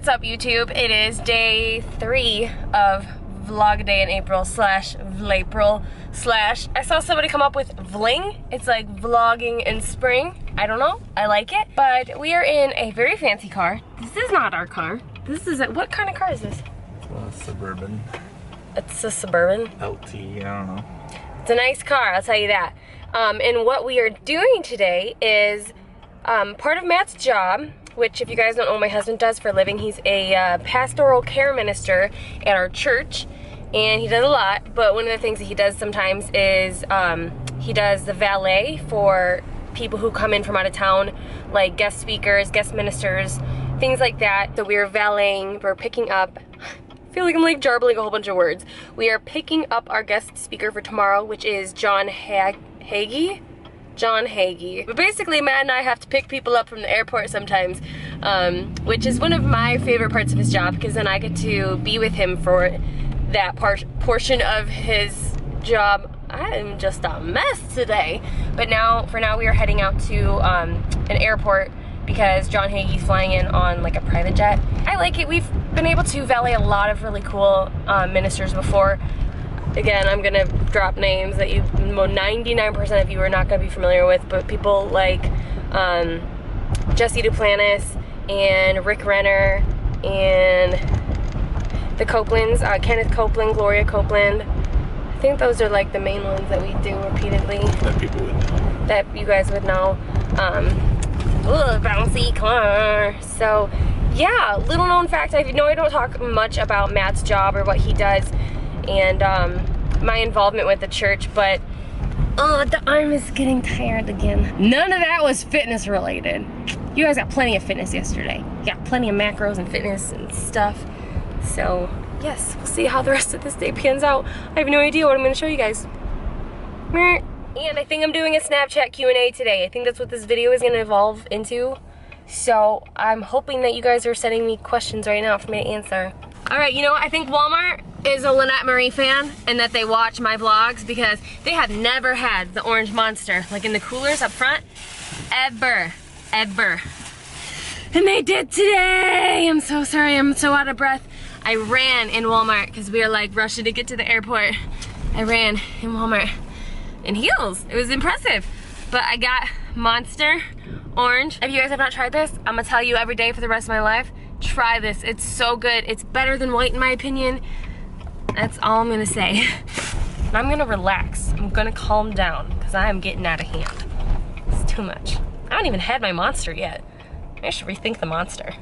What's up, YouTube? It is day 3 of vlog day in April slash Vlapril slash I saw somebody come up with vling. It's like vlogging in spring. I don't know. I like it. But we are in a very fancy car. This is not our car. This is what kind of car is this? Suburban. It's a Suburban? LT, I don't know. It's a nice car, I'll tell you that. And what we are doing today is part of Matt's job, which if you guys don't know what my husband does for a living, he's a pastoral care minister at our church, and he does a lot, but one of the things that he does sometimes is he does the valet for people who come in from out of town, like guest speakers, guest ministers, things like that. So we're valeting, we're picking up, I feel like I'm like jarbling a whole bunch of words. We are picking up our guest speaker for tomorrow, which is John Hagee. John Hagee. But basically, Matt and I have to pick people up from the airport sometimes, which is one of my favorite parts of his job, because then I get to be with him for that portion of his job. I'm just a mess today. But for now we are heading out to an airport because John Hagee's flying in on like a private jet. I like it. We've been able to valet a lot of really cool ministers before. Again, I'm gonna drop names that 99% of you are not gonna be familiar with, but people like Jesse Duplantis and Rick Renner and the Copelands, Kenneth Copeland, Gloria Copeland. I think those are like the main ones that we do repeatedly. That people would know. That you guys would know. Ooh, bouncy car. So yeah, little known fact, I know I don't talk much about Matt's job or what he does and my involvement with the church, but the arm is getting tired again. None of that was fitness related. You guys got plenty of fitness yesterday. You got plenty of macros and fitness and stuff. So yes, we'll see how the rest of this day pans out. I have no idea what I'm gonna show you guys. And I think I'm doing a Snapchat Q&A today. I think that's what this video is gonna evolve into. So I'm hoping that you guys are sending me questions right now for me to answer. All right, you know what? I think Walmart is a Lynette Marie fan and that they watch my vlogs because they have never had the orange monster like in the coolers up front, ever. And they did today. I'm so sorry, I'm so out of breath. I ran in Walmart because we were like rushing to get to the airport. I ran in Walmart in heels. It was impressive. But I got Monster Orange. If you guys have not tried this, I'm gonna tell you every day for the rest of my life, try this. It's so good. It's better than white in my opinion. That's all I'm gonna say. I'm gonna relax. I'm gonna calm down because I am getting out of hand. It's too much. I haven't even had my Monster yet. I should rethink the Monster.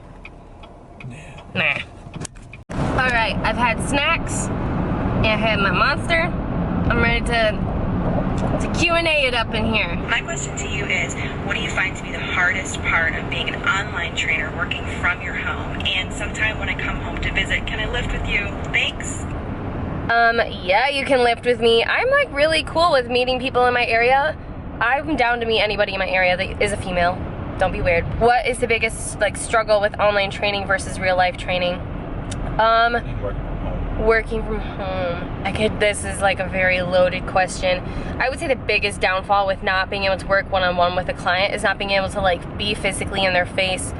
Nah. All right, I've had snacks and I had my Monster. I'm ready to Q&A it up in here. My question to you is, what do you find to be the hardest part of being an online trainer working from your home? And sometime when I come home to visit, can I lift with you? Thanks. Yeah, you can lift with me. I'm like really cool with meeting people in my area. I'm down to meet anybody in my area that is a female. Don't be weird. What is the biggest like struggle with online training versus real life training? Working from home. This is like a very loaded question. I would say the biggest downfall with not being able to work one-on-one with a client is not being able to like be physically in their face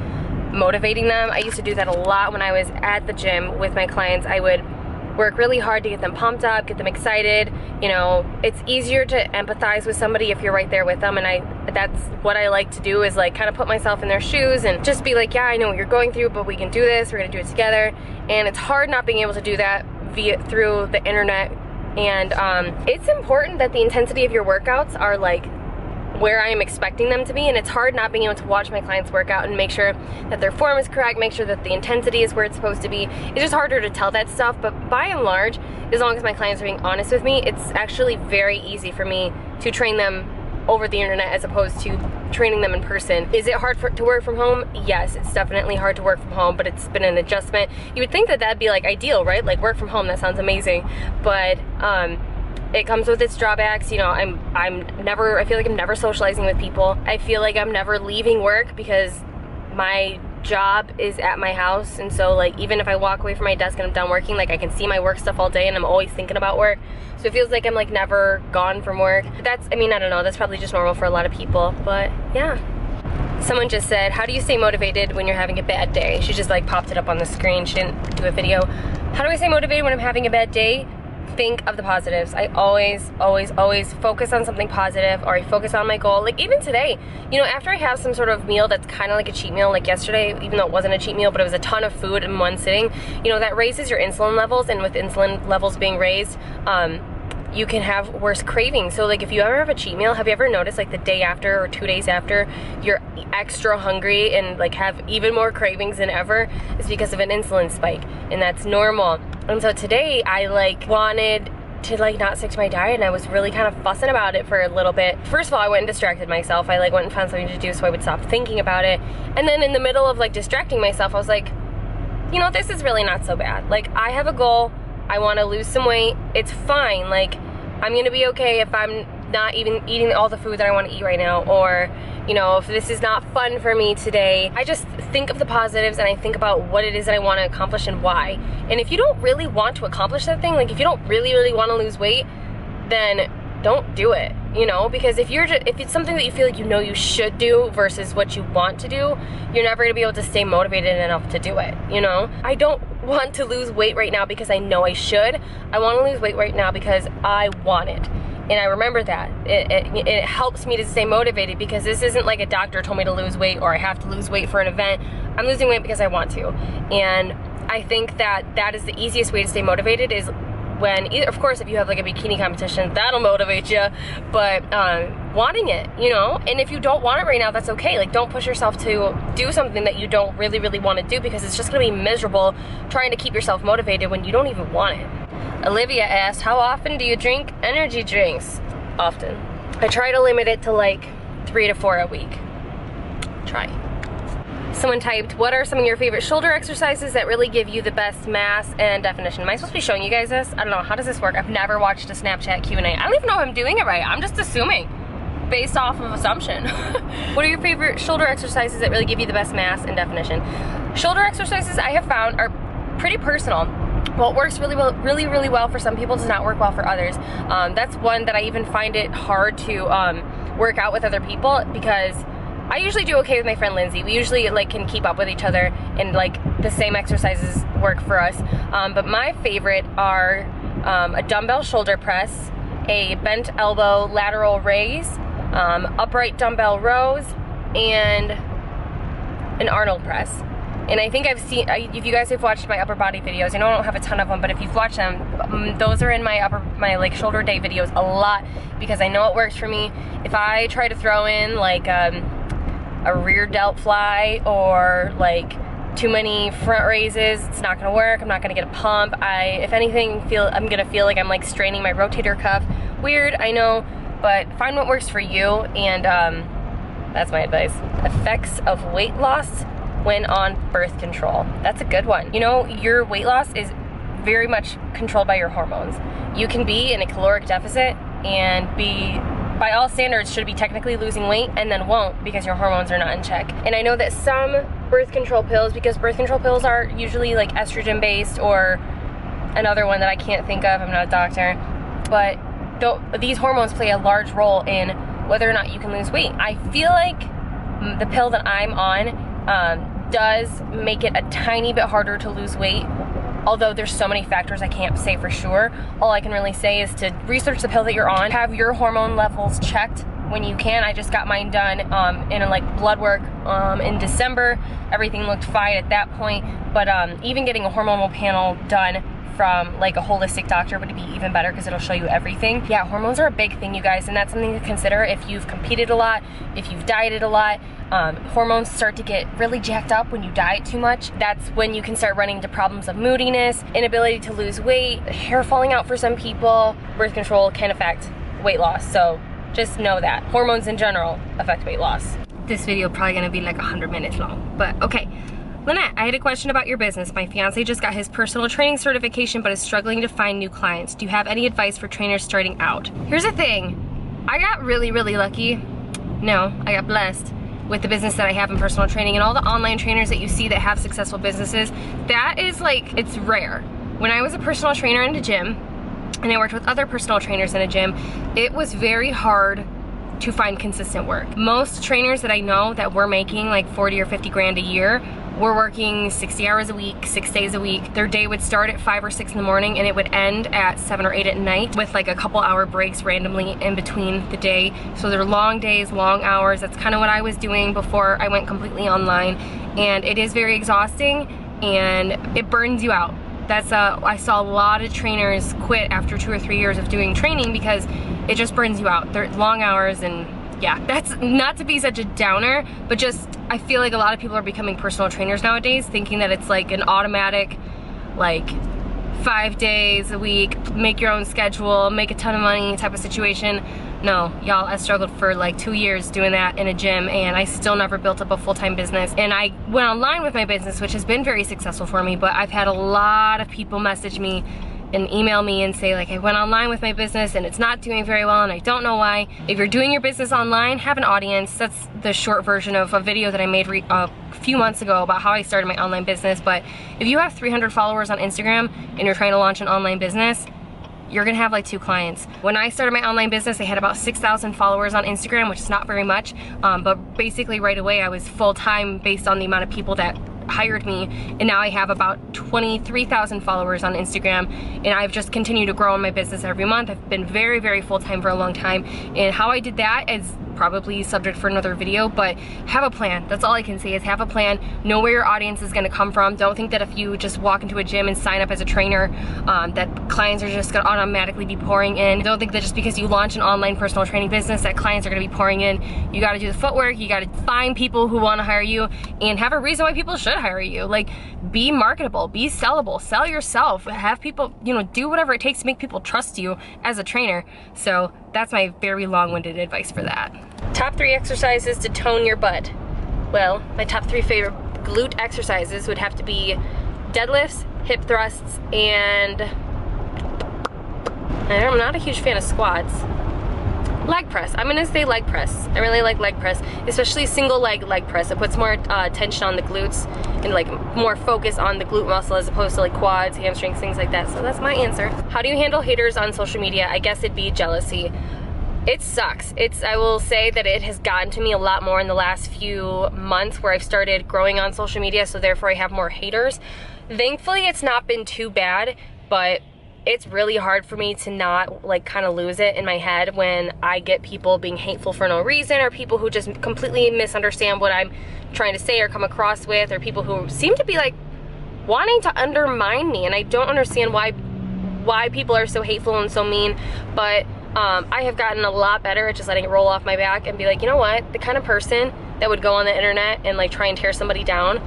motivating them. I used to do that a lot when I was at the gym with my clients. I would work really hard to get them pumped up, get them excited. You know, it's easier to empathize with somebody if you're right there with them, and that's what I like to do, is like kind of put myself in their shoes and just be like, yeah, I know what you're going through, but we can do this, we're gonna do it together. And it's hard not being able to do that through the internet. And it's important that the intensity of your workouts are like where I am expecting them to be, and it's hard not being able to watch my clients work out and make sure that their form is correct, make sure that the intensity is where it's supposed to be. It's just harder to tell that stuff, but by and large, as long as my clients are being honest with me, it's actually very easy for me to train them over the internet as opposed to training them in person. Is it hard to work from home? Yes, it's definitely hard to work from home, but it's been an adjustment. You would think that that'd be like ideal, right? Like work from home, that sounds amazing. But it comes with its drawbacks. You know, I feel like I'm never socializing with people. I feel like I'm never leaving work because my job is at my house, and so like even if I walk away from my desk and I'm done working, like I can see my work stuff all day and I'm always thinking about work. So it feels like I'm like never gone from work. That's, I mean, I don't know, that's probably just normal for a lot of people, but yeah. Someone just said, how do you stay motivated when you're having a bad day? She just like popped it up on the screen. She didn't do a video. How do I stay motivated when I'm having a bad day? Think of the positives. I always focus on something positive, or I focus on my goal. Like even today, you know, after I have some sort of meal that's kind of like a cheat meal, like yesterday, even though it wasn't a cheat meal, but it was a ton of food in one sitting, you know, that raises your insulin levels, and with insulin levels being raised, you can have worse cravings. So like if you ever have a cheat meal, have you ever noticed like the day after or 2 days after you're extra hungry and like have even more cravings than ever? It's because of an insulin spike, and that's normal. And so today I like wanted to like not stick to my diet, and I was really kind of fussing about it for a little bit. First of all, I went and distracted myself. I like went and found something to do so I would stop thinking about it. And then in the middle of like distracting myself, I was like, you know, this is really not so bad. Like I have a goal. I want to lose some weight. It's fine. Like I'm gonna be okay if I'm not even eating all the food that I want to eat right now, or you know, if this is not fun for me today. I just think of the positives, and I think about what it is that I want to accomplish and why. And if you don't really want to accomplish that thing, like if you don't really want to lose weight, then don't do it, you know, because if it's something that you feel like you know you should do versus what you want to do, you're never gonna be able to stay motivated enough to do it, you know. I don't want to lose weight right now because I know I should. I want to lose weight right now because I want it. And I remember that. It helps me to stay motivated, because this isn't like a doctor told me to lose weight or I have to lose weight for an event. I'm losing weight because I want to. And I think that that is the easiest way to stay motivated, is when, of course, if you have like a bikini competition, that'll motivate you, but wanting it, you know. And if you don't want it right now, that's okay. Like don't push yourself to do something that you don't really want to do, because it's just gonna be miserable trying to keep yourself motivated when you don't even want it. Olivia asked, how often do you drink energy drinks? Often. I try to limit it to like 3 to 4 a week. Try. Someone typed, what are some of your favorite shoulder exercises that really give you the best mass and definition? Am I supposed to be showing you guys this? I don't know. How does this work? I've never watched a Snapchat Q&A. I don't even know if I'm doing it right. I'm just assuming based off of assumption. What are your favorite shoulder exercises that really give you the best mass and definition? Shoulder exercises I have found are pretty personal. What works really well for some people does not work well for others. That's one that I even find it hard to work out with other people, because I usually do okay with my friend Lindsay. We usually like can keep up with each other, and like the same exercises work for us. But my favorite are a dumbbell shoulder press, a bent elbow lateral raise, upright dumbbell rows, and an Arnold press. And I think I've seen, if you guys have watched my upper body videos, I know I don't have a ton of them, but if you've watched them, those are in my like shoulder day videos a lot, because I know it works for me. If I try to throw in like a rear delt fly or like too many front raises, it's not gonna work. I'm not gonna get a pump. If anything, I'm gonna feel like I'm like straining my rotator cuff. Weird, I know, but find what works for you, and that's my advice. Effects of weight loss when on birth control. That's a good one. You know, your weight loss is very much controlled by your hormones. You can be in a caloric deficit and be, by all standards, should be technically losing weight, and then won't, because your hormones are not in check. And I know that some birth control pills, because birth control pills are usually like estrogen based, or another one that I can't think of, I'm not a doctor, but these hormones play a large role in whether or not you can lose weight. I feel like the pill that I'm on does make it a tiny bit harder to lose weight, although there's so many factors I can't say for sure. All I can really say is to research the pill that you're on, have your hormone levels checked when you can. I just got mine done in like blood work in December. Everything looked fine at that point, but even getting a hormonal panel done from like a holistic doctor would be even better, because it'll show you everything. Yeah, hormones are a big thing, you guys, and that's something to consider if you've competed a lot, if you've dieted a lot. Hormones start to get really jacked up when you diet too much. That's when you can start running into problems of moodiness, inability to lose weight, hair falling out for some people. Birth control can affect weight loss, so just know that. Hormones in general affect weight loss. This video probably gonna be like 100 minutes long, but okay. Lynette, I had a question about your business. My fiance just got his personal training certification but is struggling to find new clients. Do you have any advice for trainers starting out? Here's the thing. I got really lucky. No, I got blessed with the business that I have in personal training, and all the online trainers that you see that have successful businesses. That is like, it's rare. When I was a personal trainer in a gym, and I worked with other personal trainers in a gym, it was very hard to find consistent work. Most trainers that I know that were making like 40 or 50 grand a year were working 60 hours a week, 6 days a week. Their day would start at 5 or 6 in the morning and it would end at 7 or 8 at night with like a couple hour breaks randomly in between the day. So they're long days, long hours. That's kind of what I was doing before I went completely online. And it is very exhausting and it burns you out. I saw a lot of trainers quit after 2 or 3 years of doing training because it just burns you out. They're long hours, and yeah, that's not to be such a downer, but just I feel like a lot of people are becoming personal trainers nowadays, thinking that it's like an automatic, like 5 days a week, make your own schedule, make a ton of money type of situation. No, y'all, I struggled for like 2 years doing that in a gym, and I still never built up a full-time business. And I went online with my business, which has been very successful for me, but I've had a lot of people message me and email me and say like, I went online with my business and it's not doing very well and I don't know why. If you're doing your business online, have an audience. That's the short version of a video that I made a few months ago about how I started my online business. But if you have 300 followers on Instagram and you're trying to launch an online business, you're gonna have like 2 clients. When I started my online business, I had about 6,000 followers on Instagram, which is not very much, but basically right away I was full-time based on the amount of people that hired me, and now I have about 23,000 followers on Instagram, and I've just continued to grow in my business every month. I've been very, very full-time for a long time, and how I did that is probably subject for another video, but have a plan. That's all I can say is have a plan. Know where your audience is gonna come from. Don't think that if you just walk into a gym and sign up as a trainer, that clients are just gonna automatically be pouring in. Don't think that just because you launch an online personal training business that clients are gonna be pouring in. You gotta do the footwork, you gotta find people who wanna hire you, and have a reason why people should hire you. Like, be marketable, be sellable, sell yourself, have people, you know, do whatever it takes to make people trust you as a trainer. So that's my very long-winded advice for that. Top 3 exercises to tone your butt. Well, my top 3 favorite glute exercises would have to be deadlifts, hip thrusts, and I'm not a huge fan of squats. Leg press. I'm gonna say leg press. I really like leg press, especially single leg press. It puts more tension on the glutes and like more focus on the glute muscle as opposed to like quads, hamstrings, things like that. So that's my answer. How do you handle haters on social media? I guess it'd be jealousy. It sucks. I will say that it has gotten to me a lot more in the last few months where I've started growing on social media, so therefore I have more haters. Thankfully, it's not been too bad, but it's really hard for me to not like kind of lose it in my head when I get people being hateful for no reason, or people who just completely misunderstand what I'm trying to say or come across with, or people who seem to be like wanting to undermine me, and I don't understand why people are so hateful and so mean. But I have gotten a lot better at just letting it roll off my back and be like, you know what, the kind of person that would go on the internet and like try and tear somebody down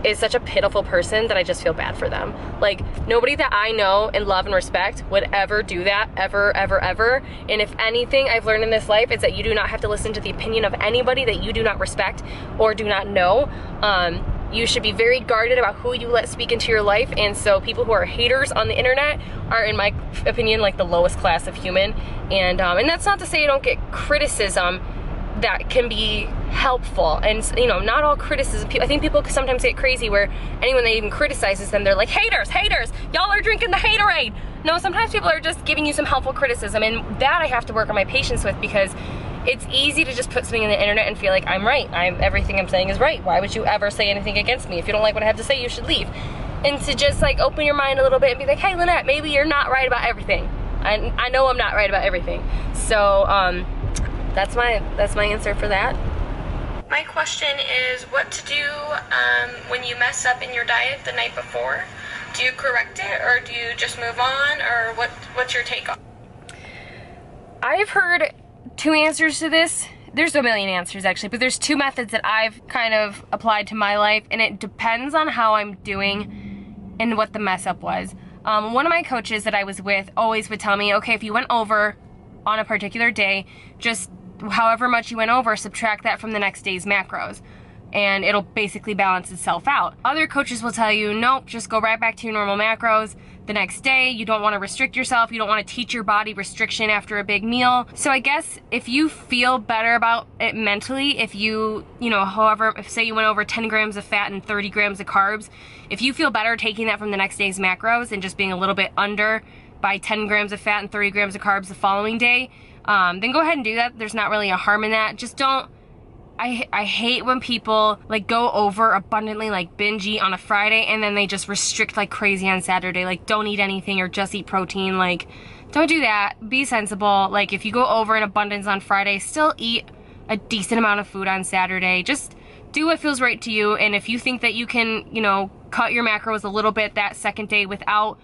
is such a pitiful person that I just feel bad for them. Like, nobody that I know and love and respect would ever do that, ever, ever, ever. And if anything I've learned in this life is that you do not have to listen to the opinion of anybody that you do not respect or do not know. You should be very guarded about who you let speak into your life. And so people who are haters on the internet are, in my opinion, like the lowest class of human. And that's not to say you don't get criticism that can be helpful, and you know, not all criticism. I think people sometimes get crazy where anyone that even criticizes them, they're like, haters, y'all are drinking the haterade. No, sometimes people are just giving you some helpful criticism, and that I have to work on my patience with, because it's easy to just put something in the internet and feel like I'm right. Everything I'm saying is right. Why would you ever say anything against me? If you don't like what I have to say, you should leave. And to just like open your mind a little bit and be like, hey Lynette, maybe you're not right about everything. I know I'm not right about everything. So that's my answer for that. My question is what to do when you mess up in your diet the night before. Do you correct it, or do you just move on, or what's your take on it? I've heard 2 answers to this. There's a million answers actually, but there's 2 methods that I've kind of applied to my life, and it depends on how I'm doing and what the mess up was. One of my coaches that I was with always would tell me, okay, if you went over on a particular day, just however much you went over, subtract that from the next day's macros, and it'll basically balance itself out. Other coaches will tell you, nope, just go right back to your normal macros the next day. You don't want to restrict yourself. You don't want to teach your body restriction after a big meal. So I guess if you feel better about it mentally, if you know, however, if say you went over 10 grams of fat and 30 grams of carbs, if you feel better taking that from the next day's macros and just being a little bit under by 10 grams of fat and 30 grams of carbs the following day, then go ahead and do that. There's not really a harm in that. Just don't, I hate when people like go over abundantly, like binge eat on a Friday and then they just restrict like crazy on Saturday. Like don't eat anything or just eat protein. Like don't do that. Be sensible. Like if you go over in abundance on Friday, still eat a decent amount of food on Saturday. Just do what feels right to you. And if you think that you can, you know, cut your macros a little bit that second day without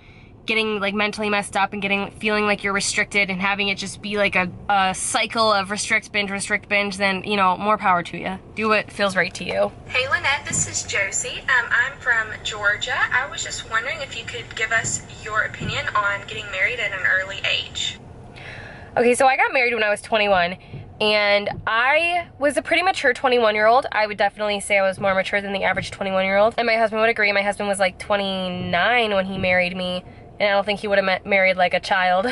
getting like mentally messed up and feeling like you're restricted and having it just be like a cycle of restrict, binge, then, you know, more power to you. Do what feels right to you. Hey Lynette, this is Josie. I'm from Georgia. I was just wondering if you could give us your opinion on getting married at an early age. Okay, so I got married when I was 21. And I was a pretty mature 21-year-old. I would definitely say I was more mature than the average 21-year-old. And my husband would agree. My husband was like 29 when he married me. And I don't think he would have married like a child,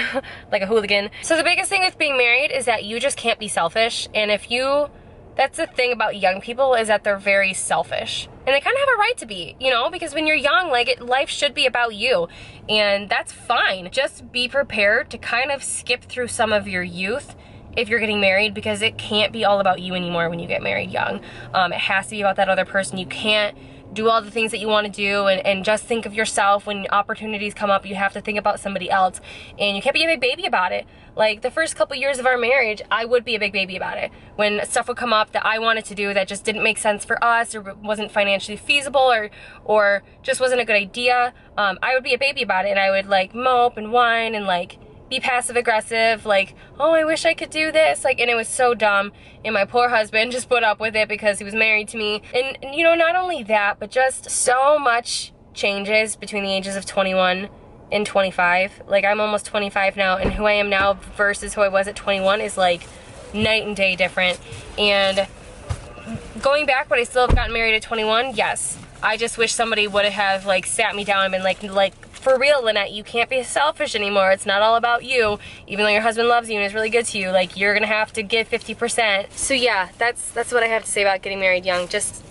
like a hooligan. So the biggest thing with being married is that you just can't be selfish. And that's the thing about young people, is that they're very selfish. And they kind of have a right to be, you know, because when you're young, like life should be about you. And that's fine. Just be prepared to kind of skip through some of your youth if you're getting married, because it can't be all about you anymore when you get married young. It has to be about that other person. You can't do all the things that you want to do and just think of yourself. When opportunities come up, you have to think about somebody else, and you can't be a big baby about it. Like the first couple years of our marriage, I would be a big baby about it. When stuff would come up that I wanted to do that just didn't make sense for us, or wasn't financially feasible, or just wasn't a good idea, I would be a baby about it, and I would like mope and whine and like be passive aggressive, like, oh, I wish I could do this, like, and it was so dumb. And my poor husband just put up with it because he was married to me. And you know, not only that, but just so much changes between the ages of 21 and 25. Like I'm almost 25 now, and who I am now versus who I was at 21 is like night and day different. And going back, would I still have gotten married at 21? Yes. I just wish somebody would have like sat me down and been like, for real, Lynette, you can't be selfish anymore. It's not all about you. Even though your husband loves you and is really good to you, like you're gonna have to give 50%. So yeah, that's what I have to say about getting married young. Just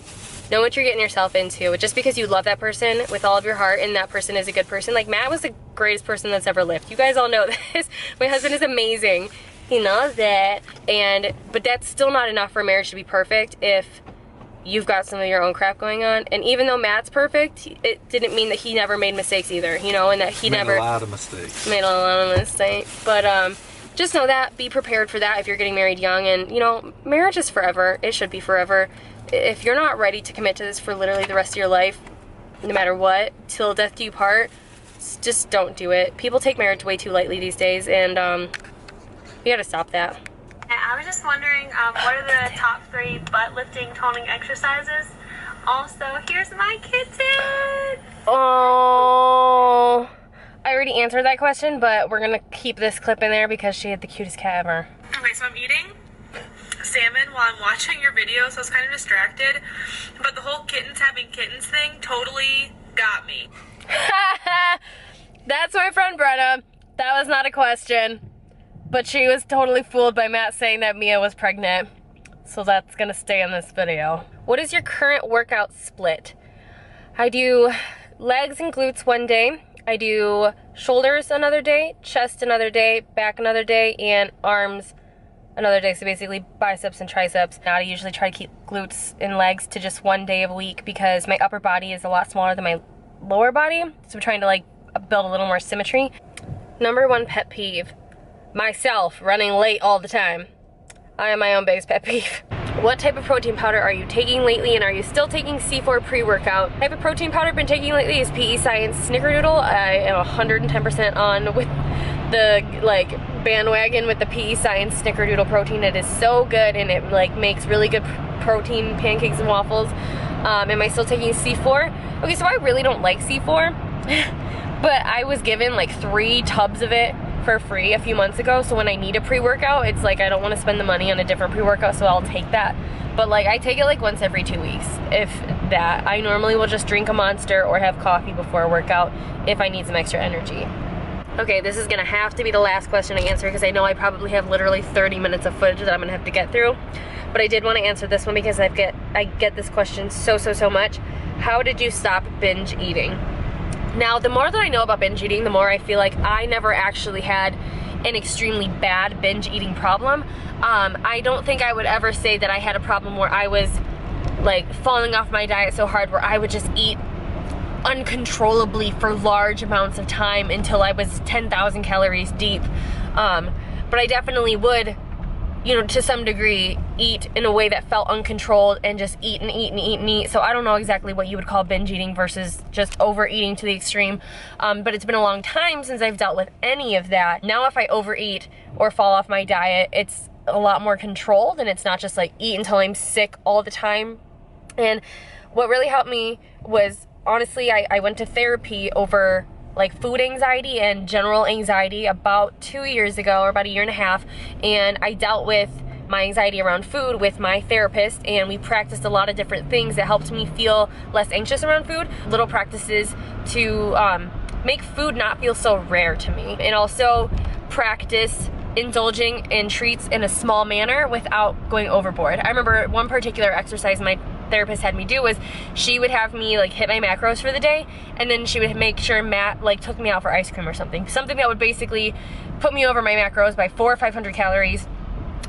know what you're getting yourself into. Just because you love that person with all of your heart and that person is a good person. Like Matt was the greatest person that's ever lived. You guys all know this. My husband is amazing. He knows that. But that's still not enough for marriage to be perfect if you've got some of your own crap going on. And even though Matt's perfect, it didn't mean that he never made mistakes either, you know, and that he never made a lot of mistakes. But just know that, be prepared for that if you're getting married young. And you know, marriage is forever. It should be forever. If you're not ready to commit to this for literally the rest of your life, no matter what, till death do you part, just don't do it. People take marriage way too lightly these days, and you gotta stop that. I was just wondering, what are the top 3 butt lifting toning exercises? Also, here's my kitten! Oh, I already answered that question, but we're gonna keep this clip in there because she had the cutest cat ever. Okay, so I'm eating salmon while I'm watching your video, so I was kind of distracted. But the whole kittens having kittens thing totally got me. That's my friend Brenna. That was not a question. But she was totally fooled by Matt saying that Mia was pregnant. So that's gonna stay in this video. What is your current workout split? I do legs and glutes one day. I do shoulders another day, chest another day, back another day, and arms another day. So basically biceps and triceps. Now I usually try to keep glutes and legs to just one day a week because my upper body is a lot smaller than my lower body. So I'm trying to like build a little more symmetry. Number 1 pet peeve. Myself running late all the time. I am my own biggest pet peeve. What type of protein powder are you taking lately, and are you still taking C4 pre-workout? Type of protein powder I've been taking lately is PE Science Snickerdoodle. I am 110% on with the like bandwagon with the PE Science Snickerdoodle protein. It is so good, and it like makes really good protein pancakes and waffles. Am I still taking C4? Okay, so I really don't like C4, but I was given like 3 tubs of it for free a few months ago, so when I need a pre-workout, it's like I don't want to spend the money on a different pre-workout, so I'll take that. But like I take it like once every 2 weeks, if that. I normally will just drink a Monster or have coffee before a workout if I need some extra energy. Okay, this is gonna have to be the last question I answer because I know I probably have literally 30 minutes of footage that I'm gonna have to get through. But I did want to answer this one because I get this question so much. How did you stop binge eating? Now, the more that I know about binge eating, the more I feel like I never actually had an extremely bad binge eating problem. I don't think I would ever say that I had a problem where I was like falling off my diet so hard where I would just eat uncontrollably for large amounts of time until I was 10,000 calories deep. But I definitely would, you know, to some degree, eat in a way that felt uncontrolled and just eat and eat and eat and eat. So I don't know exactly what you would call binge eating versus just overeating to the extreme. But it's been a long time since I've dealt with any of that. Now if I overeat or fall off my diet, it's a lot more controlled and it's not just like eat until I'm sick all the time. And what really helped me was, honestly, I went to therapy over like food anxiety and general anxiety about 2 years ago, or about a year and a half, and I dealt with my anxiety around food with my therapist, and we practiced a lot of different things that helped me feel less anxious around food, little practices to make food not feel so rare to me, and also practice indulging in treats in a small manner without going overboard. I remember one particular exercise my therapist had me do was she would have me like hit my macros for the day, and then she would make sure Matt like took me out for ice cream or something that would basically put me over my macros by 400 or 500 calories.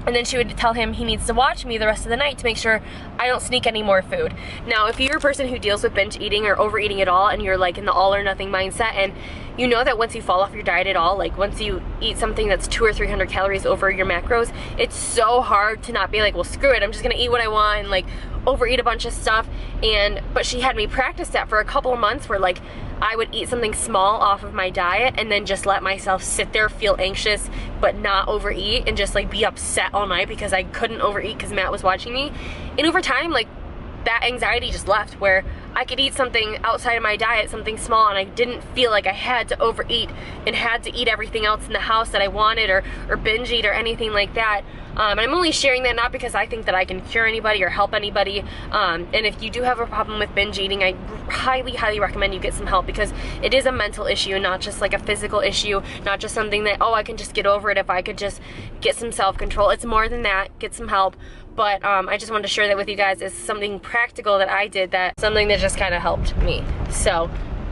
And then she would tell him he needs to watch me the rest of the night to make sure I don't sneak any more food. Now, if you're a person who deals with binge eating or overeating at all, and you're like in the all or nothing mindset, and you know that once you fall off your diet at all, like once you eat something that's 200 or 300 calories over your macros, it's so hard to not be like, well, screw it, I'm just gonna eat what I want and like overeat a bunch of stuff. But she had me practice that for a couple of months where like I would eat something small off of my diet and then just let myself sit there, feel anxious, but not overeat, and just like be upset all night because I couldn't overeat because Matt was watching me. And over time, like that anxiety just left, where I could eat something outside of my diet, something small, and I didn't feel like I had to overeat and had to eat everything else in the house that I wanted, or binge eat or anything like that. I'm only sharing that not because I think that I can cure anybody or help anybody. And if you do have a problem with binge eating, I highly, highly recommend you get some help, because it is a mental issue, not just like a physical issue, not just something that, oh, I can just get over it if I could just get some self-control. It's more than that. Get some help. But I just wanted to share that with you guys as something practical that I did, that something that just kind of helped me. So,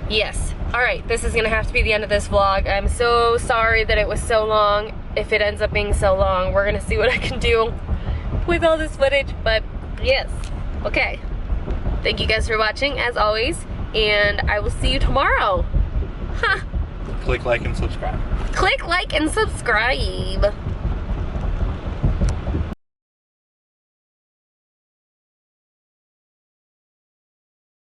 yes. All right, this is gonna have to be the end of this vlog. I'm so sorry that it was so long. If it ends up being so long, we're gonna see what I can do with all this footage, but yes. Okay. Thank you guys for watching, as always, and I will see you tomorrow. Huh. Click like and subscribe. Click like and subscribe.